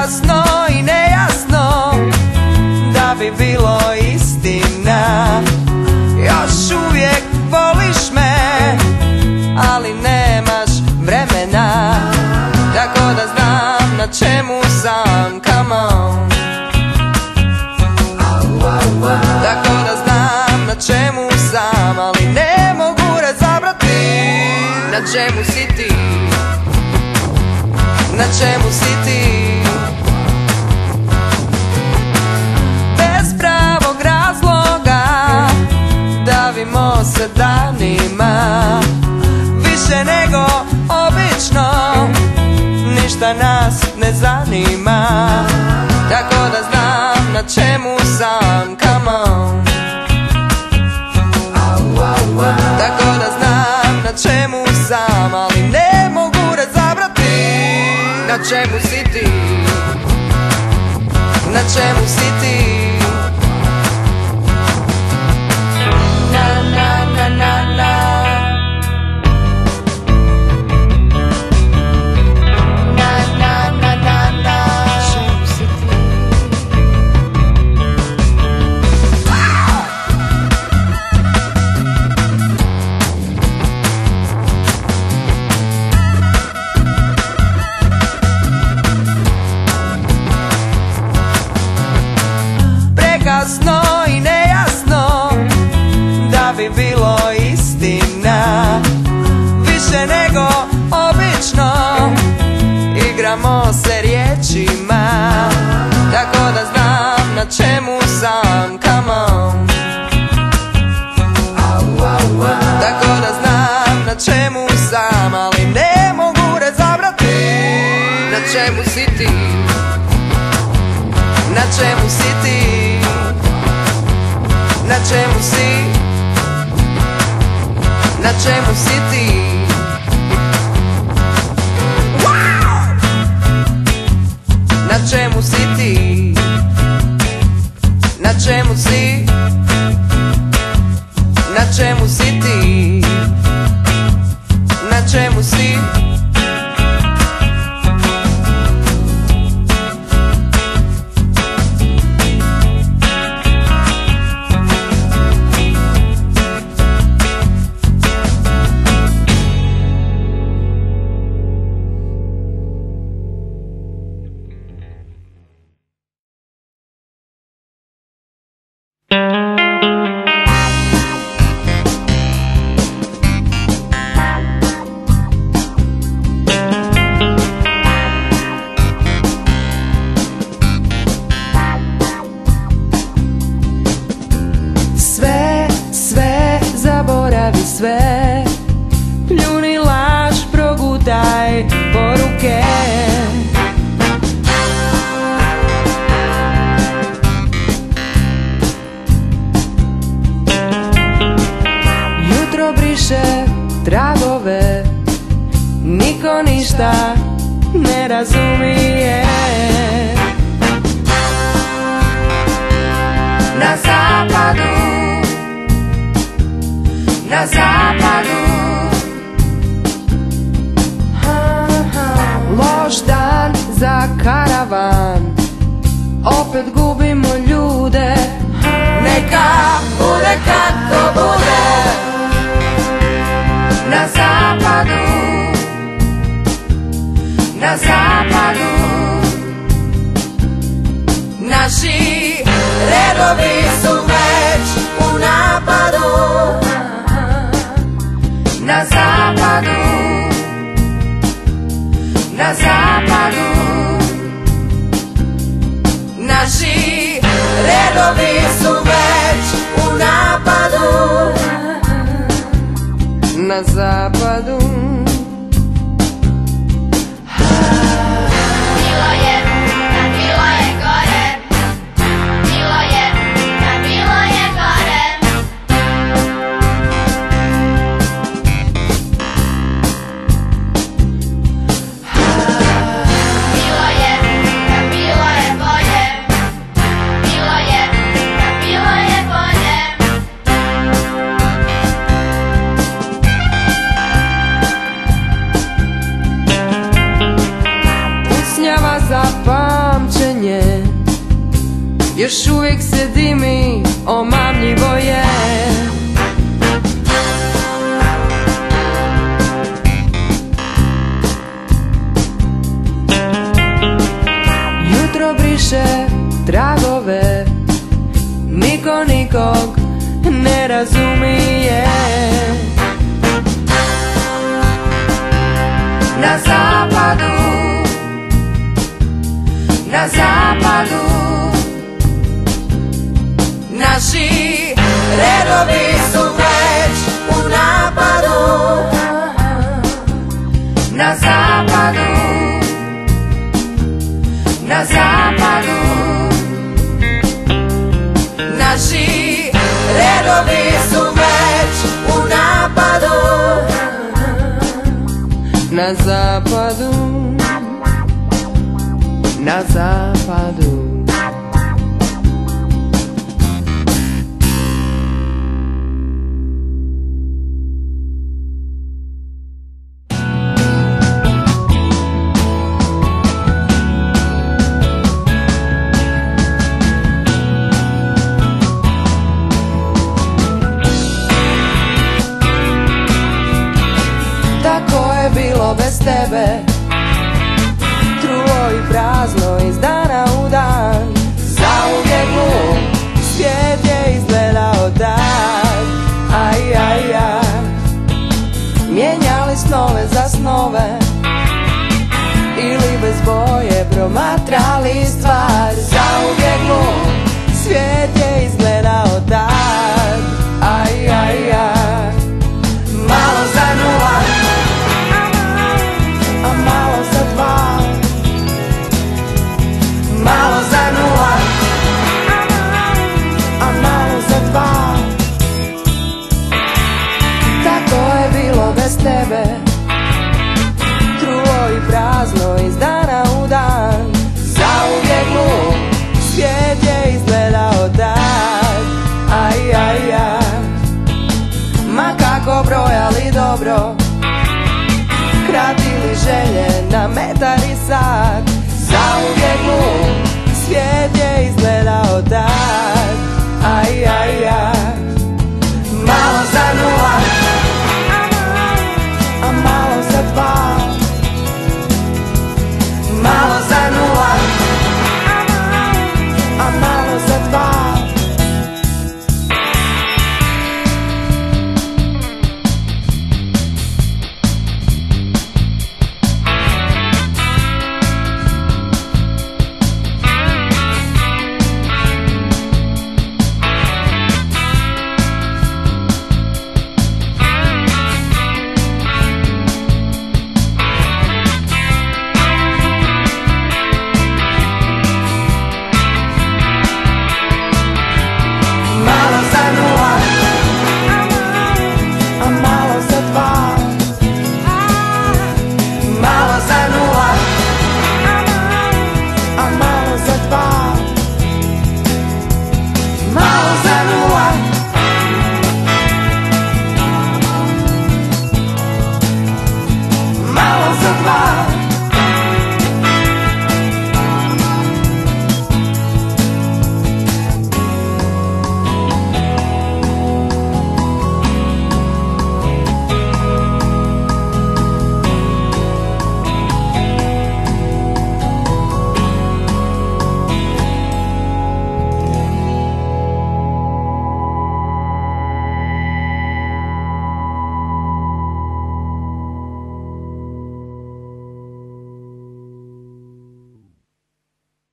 Prekasno i nejasno da bi bilo istina. Još uvijek voliš me, ali nemaš vremena. Tako da znam na čemu sam, come on. Tako da znam na čemu sam, ali ne mogu razabrati na čemu si ti. Na čemu si ti? Bez pravog razloga davimo se danima, više nego obično, ništa nas ne zanima. Tako da znam na čemu sam, come on. Tako da znam na čemu sam, ali ne mogu razabrati na čemu si ti. Na čemu si ti? Na na na na na. Prekasno i nejasno da bi bilo istina, više nego obično igramo se riječima. Tako da znam na čemu sam, come on. Tako da znam na čemu sam, ali ne mogu razabrati na čemu si ti. Na čemu si ti? Na čemu si? Na čemu si ti? Na čemu si ti? Na čemu si? Na čemu si ti? Na čemu si? Sve, pljuni laž, progutaj poruke. Jutro briše tragove, niko ništa ne razumije. Na zapadu, na zapadu, loš dan za karavan, opet gubimo ljude. Neka bude kad to bude. Na zapadu, na zapadu, naši redovi su već u napadu. Na zapadu, na zapadu, naši redovi su već u napadu. Na zapadu. još uvijek se dimi, omamljivo je. Jutro briše tragove, niko nikog ne razumije. Na zapadu, na zapadu, naši redovi su već u napadu. Na zapadu, na zapadu, naši redovi su već u napadu. Na zapadu, na zapadu. Tako je bilo bez tebe, trulo i prazno iz dana u dan. Zauvijek mu svijet je izgledao tak. Aj, aj, aj. Mijenjali snove za snove ili bez boje promatrali stvar. Zauvijek mu svijet je izgledao